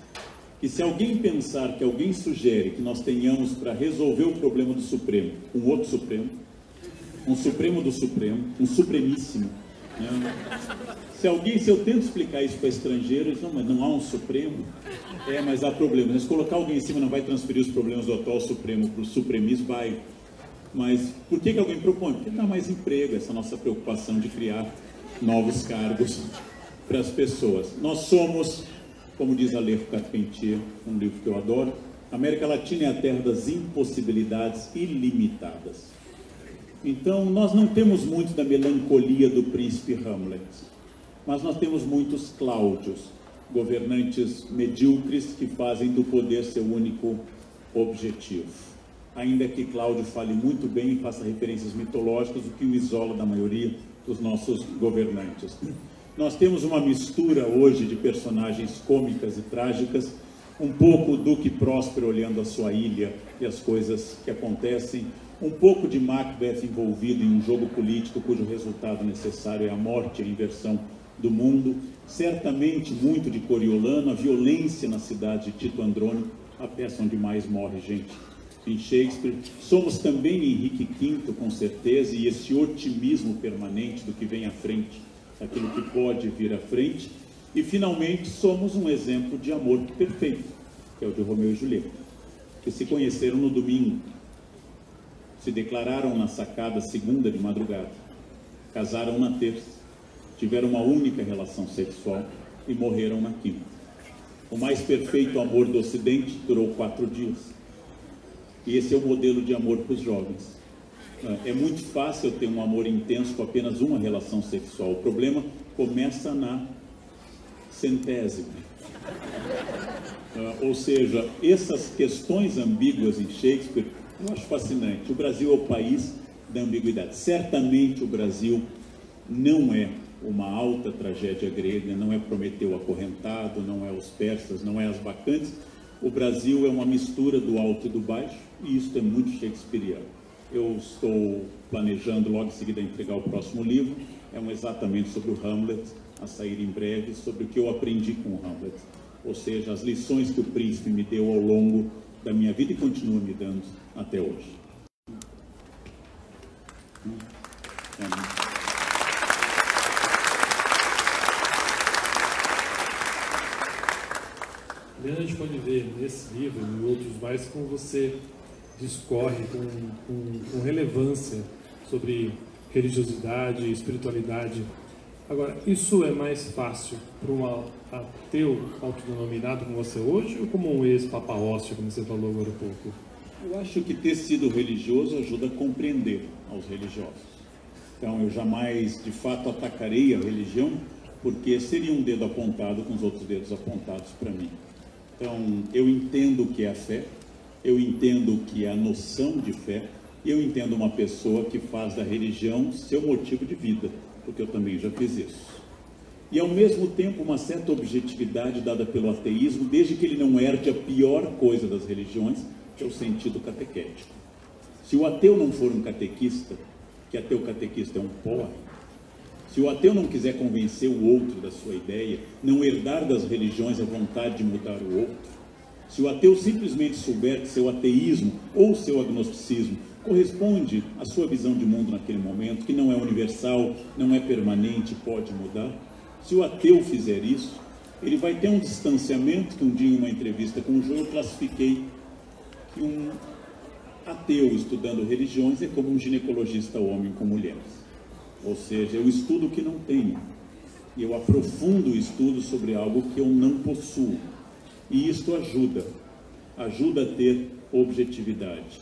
[SPEAKER 2] E se alguém pensar que alguém sugere que nós tenhamos para resolver o problema do Supremo, um outro Supremo, um Supremo do Supremo, um Supremíssimo, né? Se eu tento explicar isso para estrangeiros, eles não, mas não há um Supremo. Mas há problema. Se colocar alguém em cima não vai transferir os problemas do atual Supremo para o Supremismo, vai. Mas por que alguém propõe? Porque dá mais emprego, essa nossa preocupação de criar novos cargos para as pessoas. Nós somos, como diz Alejo Carpentier, um livro que eu adoro, a América Latina é a terra das impossibilidades ilimitadas. Então, nós não temos muito da melancolia do príncipe Hamlet, mas nós temos muitos Cláudios, governantes medíocres que fazem do poder seu único objetivo. Ainda que Cláudio fale muito bem e faça referências mitológicas, o que o isola da maioria dos nossos governantes. Nós temos uma mistura hoje de personagens cômicas e trágicas, um pouco Duque Próspero olhando a sua ilha e as coisas que acontecem, um pouco de Macbeth envolvido em um jogo político cujo resultado necessário é a morte e a inversão do mundo, certamente muito de Coriolano, a violência na cidade de Tito Andrônico, a peça onde mais morre gente em Shakespeare. Somos também Henrique V, com certeza, e esse otimismo permanente do que vem à frente, daquilo que pode vir à frente. E, finalmente, somos um exemplo de amor perfeito, que é o de Romeu e Julieta, que se conheceram no domingo, se declararam na sacada segunda de madrugada, casaram na terça, tiveram uma única relação sexual e morreram na quinta. O mais perfeito amor do Ocidente durou 4 dias. E esse é o modelo de amor para os jovens. É muito fácil ter um amor intenso com apenas uma relação sexual. O problema começa na centésima. Ou seja, essas questões ambíguas em Shakespeare, eu acho fascinante. O Brasil é o país da ambiguidade. Certamente o Brasil não é uma alta tragédia grega, não é Prometeu acorrentado, não é os persas, não é as bacantes. O Brasil é uma mistura do alto e do baixo, e isso é muito shakespeariano. Eu estou planejando logo em seguida entregar o próximo livro, exatamente sobre o Hamlet, a sair em breve, sobre o que eu aprendi com o Hamlet. Ou seja, as lições que o príncipe me deu ao longo da minha vida e continua me dando até hoje.
[SPEAKER 1] A gente pode ver nesse livro e outros mais como você discorre com relevância sobre religiosidade e espiritualidade. Agora, isso é mais fácil para um ateu autodenominado como você hoje ou como um ex-papa Hóstia, como você falou agora há pouco?
[SPEAKER 2] Eu acho que ter sido religioso ajuda a compreender aos religiosos. Então, eu jamais, de fato, atacarei a religião, porque seria um dedo apontado com os outros dedos apontados para mim. Então, eu entendo o que é a fé, eu entendo o que é a noção de fé, e eu entendo uma pessoa que faz da religião seu motivo de vida, porque eu também já fiz isso. E, ao mesmo tempo, uma certa objetividade dada pelo ateísmo, desde que ele não herde a pior coisa das religiões, que é o sentido catequético. Se o ateu não for um catequista, que ateu catequista é um porre, se o ateu não quiser convencer o outro da sua ideia, não herdar das religiões a vontade de mudar o outro, Se o ateu simplesmente souber que seu ateísmo ou seu agnosticismo corresponde à sua visão de mundo naquele momento, que não é universal, não é permanente, pode mudar, se o ateu fizer isso, ele vai ter um distanciamento que um dia em uma entrevista com o Jô eu classifiquei que um ateu estudando religiões é como um ginecologista homem com mulheres. Ou seja, eu estudo o que não tenho. E eu aprofundo o estudo sobre algo que eu não possuo. E isto ajuda a ter objetividade.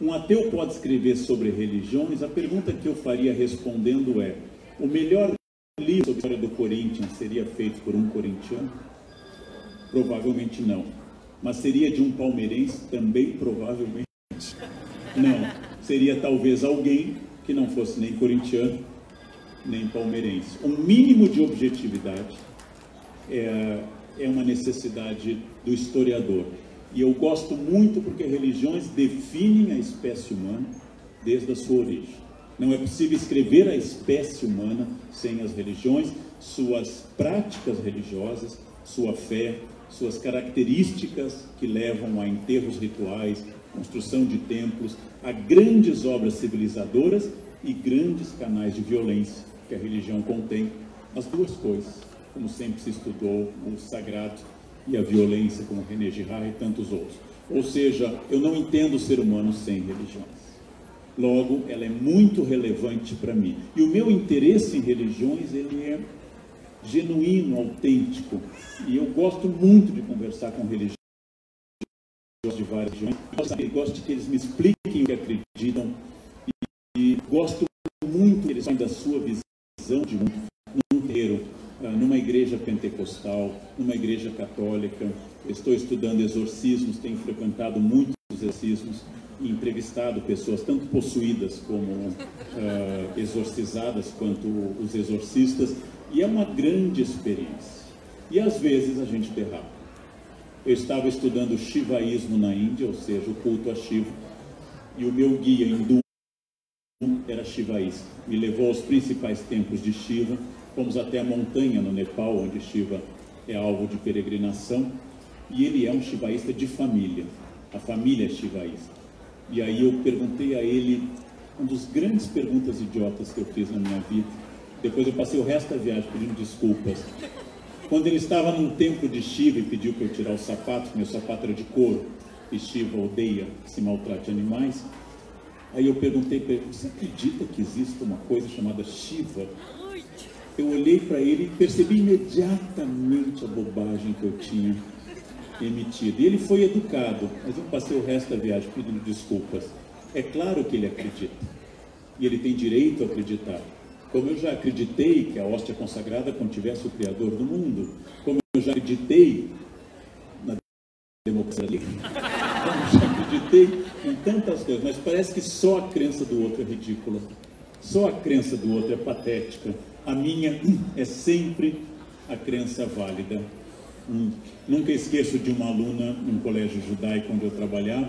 [SPEAKER 2] Um ateu pode escrever sobre religiões. A pergunta que eu faria respondendo é: o melhor livro sobre a história do Corinthians seria feito por um corintiano? Provavelmente não. Mas seria de um palmeirense? Também provavelmente não. Seria talvez alguém que não fosse nem corintiano, nem palmeirense. Um mínimo de objetividade é uma necessidade do historiador. E eu gosto muito porque religiões definem a espécie humana desde a sua origem. Não é possível escrever a espécie humana sem as religiões, suas práticas religiosas, sua fé, suas características que levam a enterros rituais, construção de templos, a grandes obras civilizadoras e grandes canais de violência que a religião contém. As duas coisas, como sempre se estudou, o sagrado e a violência, como René Girard e tantos outros. Ou seja, eu não entendo o ser humano sem religiões. Logo, ela é muito relevante para mim. E o meu interesse em religiões, ele é genuíno, autêntico. E eu gosto muito de conversar com religiões de várias religiões. Gosto de que eles me expliquem o que acreditam. E gosto muito que eles falem da sua visão de mundo, num terreiro, numa igreja pentecostal, numa igreja católica. Estou estudando exorcismos, tenho frequentado muitos exorcismos e entrevistado pessoas tanto possuídas como exorcizadas quanto os exorcistas, e é uma grande experiência. E às vezes a gente derrapa. Eu estava estudando o Shivaísmo na Índia, ou seja, o culto a Shiva, e o meu guia hindu era shivaísta. Me levou aos principais templos de Shiva. Fomos até a montanha no Nepal, onde Shiva é alvo de peregrinação, e ele é um shivaísta de família. A família é shivaísta. E aí eu perguntei a ele uma das grandes perguntas idiotas que eu fiz na minha vida. Depois eu passei o resto da viagem pedindo desculpas. Quando ele estava num templo de Shiva e pediu para eu tirar o sapato, meu sapato era de couro, e Shiva odeia que se maltrate animais. Aí eu perguntei para ele: você acredita que existe uma coisa chamada Shiva? Eu olhei para ele e percebi imediatamente a bobagem que eu tinha emitido. E ele foi educado, mas eu passei o resto da viagem pedindo desculpas. É claro que ele acredita. E ele tem direito a acreditar. Como eu já acreditei que a hóstia consagrada contivesse o Criador do mundo. Como eu já acreditei na democracia. Como eu já acreditei em tantas coisas. Mas parece que só a crença do outro é ridícula. Só a crença do outro é patética. A minha é sempre a crença válida. Nunca esqueço de uma aluna num colégio judaico onde eu trabalhava,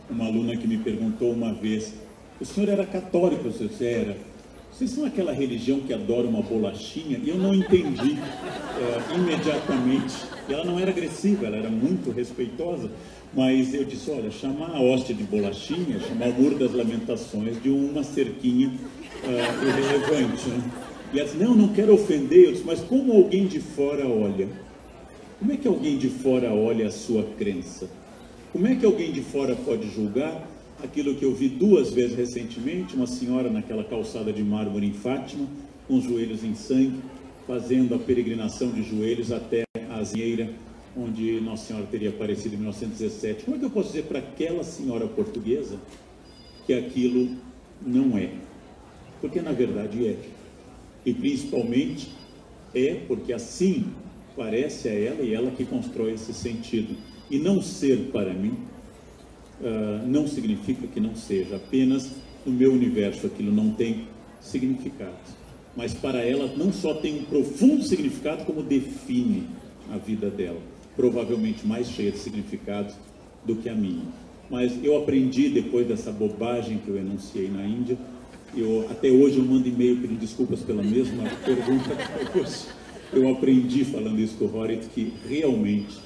[SPEAKER 2] uma aluna que me perguntou uma vez: o senhor era católico? Eu disse: era. Vocês são aquela religião que adora uma bolachinha? E eu não entendi imediatamente. E ela não era agressiva, ela era muito respeitosa, mas eu disse: olha, chamar a hóstia de bolachinha, chamar o Muro das Lamentações de uma cerquinha irrelevante, né? E ela disse: não quero ofender. Eu disse: mas como alguém de fora olha? Como é que alguém de fora olha a sua crença? Como é que alguém de fora pode julgar aquilo que eu vi 2 vezes recentemente, uma senhora naquela calçada de mármore em Fátima, com os joelhos em sangue, fazendo a peregrinação de joelhos até a Azinheira, onde Nossa Senhora teria aparecido em 1917. Como é que eu posso dizer para aquela senhora portuguesa que aquilo não é? Porque na verdade é. E principalmente é porque assim parece a ela, e ela que constrói esse sentido. E não ser para mim não significa que não seja. Apenas no meu universo aquilo não tem significado. Mas para ela não só tem um profundo significado, como define a vida dela. Provavelmente mais cheia de significado do que a minha. Mas eu aprendi, depois dessa bobagem que eu enunciei na Índia, até hoje eu mando e-mail pedindo desculpas pela mesma pergunta que eu aprendi falando isso com o Horit, que realmente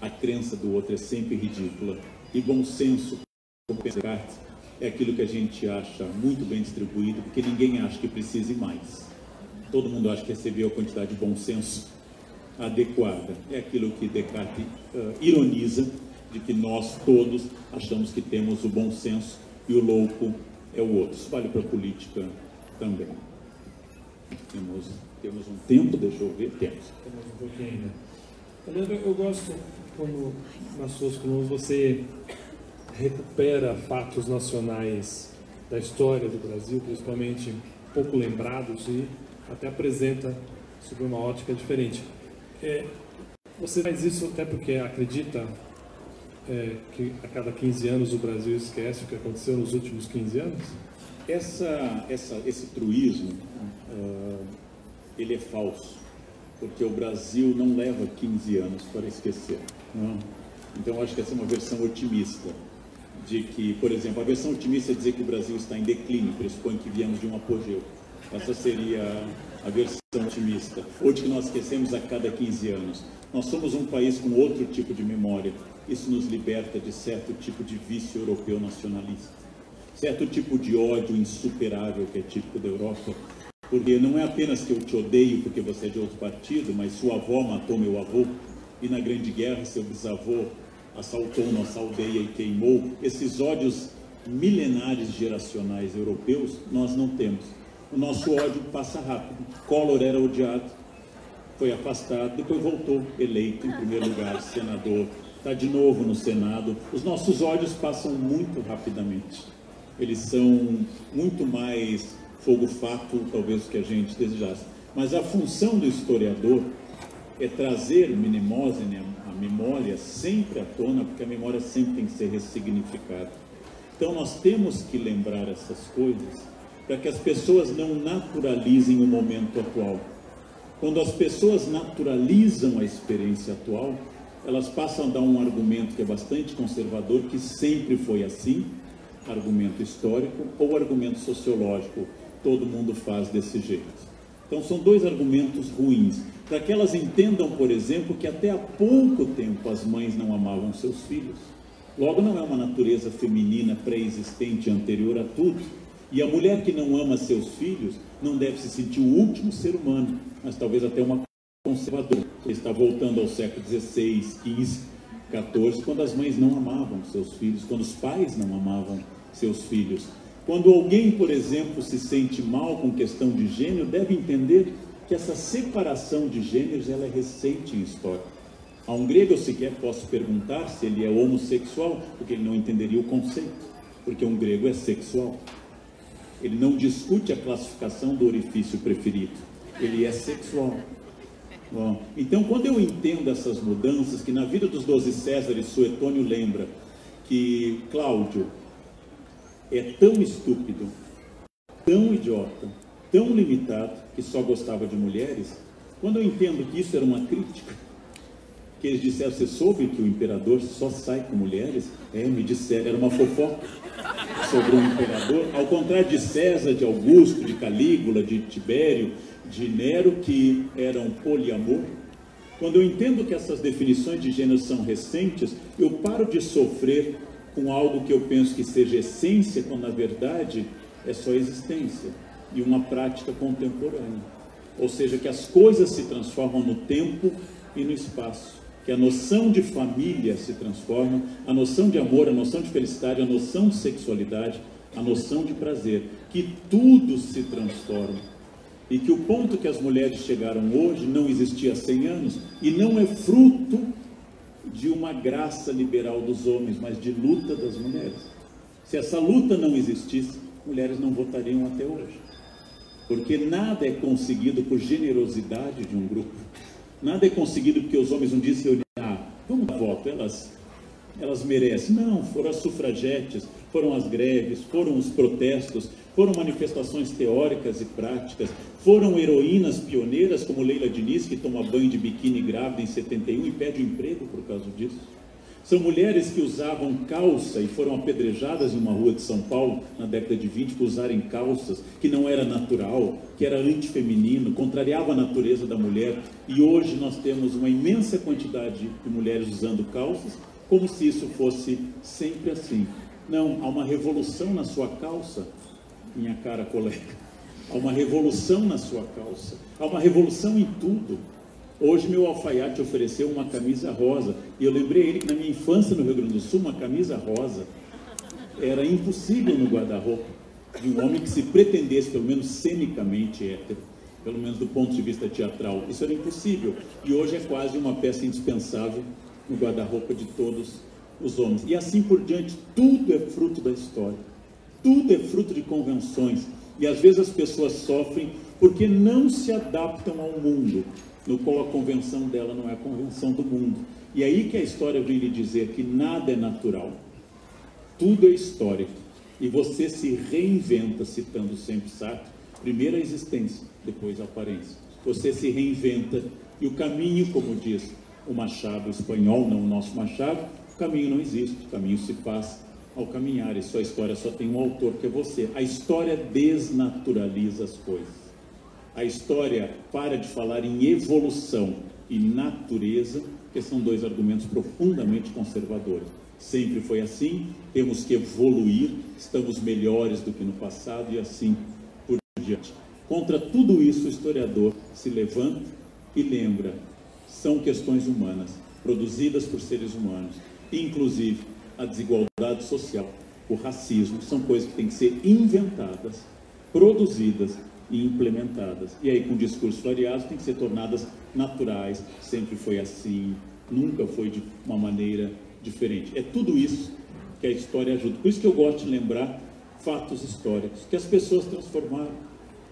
[SPEAKER 2] a crença do outro é sempre ridícula. E bom senso, como Descartes, é aquilo que a gente acha muito bem distribuído, porque ninguém acha que precise mais. Todo mundo acha que recebeu a quantidade de bom senso adequada. É aquilo que Descartes ironiza, de que nós todos achamos que temos o bom senso e o louco é o outro. Isso vale para a política também. Temos um tempo, deixa eu ver, temos
[SPEAKER 1] um pouquinho ainda. Eu gosto quando nas suas colunas você recupera fatos nacionais da história do Brasil, principalmente pouco lembrados, e até apresenta sob uma ótica diferente. Você faz isso até porque acredita que a cada 15 anos o Brasil esquece o que aconteceu nos últimos 15 anos?
[SPEAKER 2] Esse truísmo, ele é falso, porque o Brasil não leva 15 anos para esquecer. Não? Então, acho que essa é uma versão otimista, de que, por exemplo, a versão otimista é dizer que o Brasil está em declínio, pressupõe que viemos de um apogeu. Essa seria a versão otimista, ou de que nós esquecemos a cada 15 anos. Nós somos um país com outro tipo de memória. Isso nos liberta de certo tipo de vício europeu nacionalista, certo tipo de ódio insuperável que é típico da Europa, porque não é apenas que eu te odeio porque você é de outro partido, mas sua avó matou meu avô, e na Grande Guerra seu bisavô assaltou nossa aldeia e queimou. Esses ódios milenares geracionais europeus nós não temos. O nosso ódio passa rápido. Collor era odiado, foi afastado, depois voltou, eleito em primeiro lugar, senador, está de novo no Senado. Os nossos ódios passam muito rapidamente. Eles são muito mais fogo-fato, talvez, do que a gente desejasse. Mas a função do historiador é trazer mnemosine, a memória, sempre à tona, porque a memória sempre tem que ser ressignificada. Então, nós temos que lembrar essas coisas para que as pessoas não naturalizem o momento atual. Quando as pessoas naturalizam a experiência atual, elas passam a dar um argumento que é bastante conservador, que sempre foi assim, argumento histórico ou argumento sociológico, todo mundo faz desse jeito. Então são dois argumentos ruins, para que elas entendam, por exemplo, que até há pouco tempo as mães não amavam seus filhos. Logo, não é uma natureza feminina pré-existente anterior a tudo, e a mulher que não ama seus filhos não deve se sentir o último ser humano, mas talvez até uma conservadora. Ele está voltando ao século XVI, XV, XIV, quando as mães não amavam seus filhos, quando os pais não amavam seus filhos. Quando alguém, por exemplo, se sente mal com questão de gênero, deve entender que essa separação de gêneros ela é recente em história. A um grego eu sequer posso perguntar se ele é homossexual, porque ele não entenderia o conceito, porque um grego é sexual. Ele não discute a classificação do orifício preferido, ele é sexual. Bom, então, quando eu entendo essas mudanças, que na vida dos 12 Césares, Suetônio lembra que Cláudio é tão estúpido, tão idiota, tão limitado, que só gostava de mulheres, quando eu entendo que isso era uma crítica, que eles disseram, você soube que o imperador só sai com mulheres? Me disseram, era uma fofoca sobre o imperador, ao contrário de César, de Augusto, de Calígula, de Tibério, de Nero, que eram poliamor. Quando eu entendo que essas definições de gênero são recentes, eu paro de sofrer com algo que eu penso que seja essência, quando na verdade é só existência e uma prática contemporânea. Ou seja, que as coisas se transformam no tempo e no espaço, que a noção de família se transforma, a noção de amor, a noção de felicidade, a noção de sexualidade, a noção de prazer, que tudo se transforma. E que o ponto que as mulheres chegaram hoje não existia há 100 anos, e não é fruto de uma graça liberal dos homens, mas de luta das mulheres. Se essa luta não existisse, mulheres não votariam até hoje. Porque nada é conseguido por generosidade de um grupo. Nada é conseguido porque os homens um dia se reuniram, vamos dar voto, elas merecem. Não, foram as sufragetes, foram as greves, foram os protestos, foram manifestações teóricas e práticas, foram heroínas pioneiras como Leila Diniz, que toma banho de biquíni grávida em 71 e perde o emprego por causa disso. São mulheres que usavam calça e foram apedrejadas em uma rua de São Paulo na década de 20 por usarem calças, que não era natural, que era antifeminino, contrariava a natureza da mulher. E hoje nós temos uma imensa quantidade de mulheres usando calças, como se isso fosse sempre assim. Não, há uma revolução na sua calça, minha cara colega. Há uma revolução na sua calça. Há uma revolução em tudo. Hoje meu alfaiate ofereceu uma camisa rosa, e eu lembrei ele que na minha infância no Rio Grande do Sul, uma camisa rosa era impossível no guarda-roupa de um homem que se pretendesse, pelo menos cenicamente, hétero, pelo menos do ponto de vista teatral. Isso era impossível, e hoje é quase uma peça indispensável no guarda-roupa de todos os homens. E assim por diante, tudo é fruto da história, tudo é fruto de convenções, e às vezes as pessoas sofrem porque não se adaptam ao mundo, no qual a convenção dela não é a convenção do mundo. E aí que a história vem lhe dizer que nada é natural, tudo é histórico, e você se reinventa, citando sempre Sartre, primeiro a existência, depois a aparência. Você se reinventa, e o caminho, como diz o Machado espanhol, não o nosso Machado, o caminho não existe, o caminho se faz ao caminhar, e sua história só tem um autor, que é você. A história desnaturaliza as coisas. A história para de falar em evolução e natureza, que são dois argumentos profundamente conservadores. Sempre foi assim, temos que evoluir, estamos melhores do que no passado e assim por diante. Contra tudo isso, o historiador se levanta e lembra, são questões humanas, produzidas por seres humanos, inclusive a desigualdade social, o racismo, são coisas que têm que ser inventadas, produzidas e implementadas. E aí, com discursos variados, tem que ser tornadas naturais, sempre foi assim, nunca foi de uma maneira diferente. É tudo isso que a história ajuda. Por isso que eu gosto de lembrar fatos históricos, que as pessoas transformaram.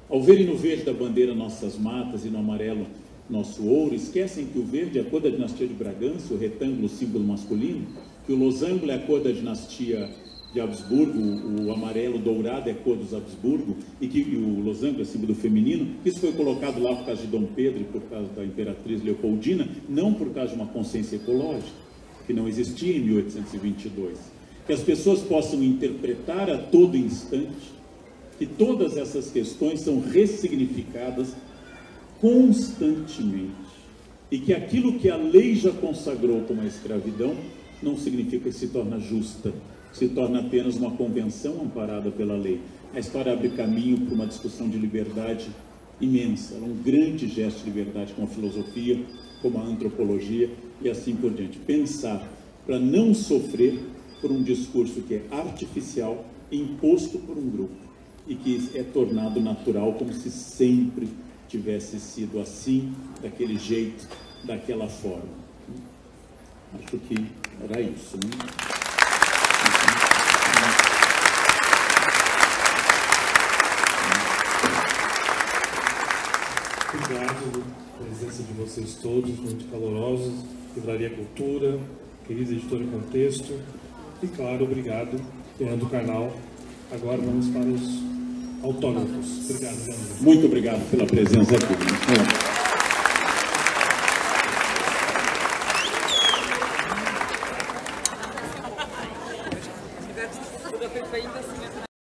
[SPEAKER 2] Ao verem no verde da bandeira nossas matas e no amarelo nosso ouro, esquecem que o verde é a cor da dinastia de Bragança, o retângulo, o símbolo masculino, que o losango é a cor da dinastia de Habsburgo, o amarelo dourado é a cor dos Habsburgo, e que o losango é símbolo feminino. Isso foi colocado lá por causa de Dom Pedro e por causa da imperatriz Leopoldina, não por causa de uma consciência ecológica, que não existia em 1822. Que as pessoas possam interpretar a todo instante que todas essas questões são ressignificadas constantemente, e que aquilo que a lei já consagrou como a escravidão não significa que se torna justa, se torna apenas uma convenção amparada pela lei. A história abre caminho para uma discussão de liberdade imensa, um grande gesto de liberdade como a filosofia, como a antropologia e assim por diante. Pensar para não sofrer por um discurso que é artificial, imposto por um grupo, e que é tornado natural como se sempre tivesse sido assim, daquele jeito, daquela forma. Acho que era isso, né?
[SPEAKER 1] Obrigado pela presença de vocês todos, muito calorosos, Livraria Cultura, querida editora Contexto, e claro, obrigado, Leandro Carnal. Agora vamos para os autógrafos. Obrigado, Leandro.
[SPEAKER 2] Muito obrigado pela presença aqui.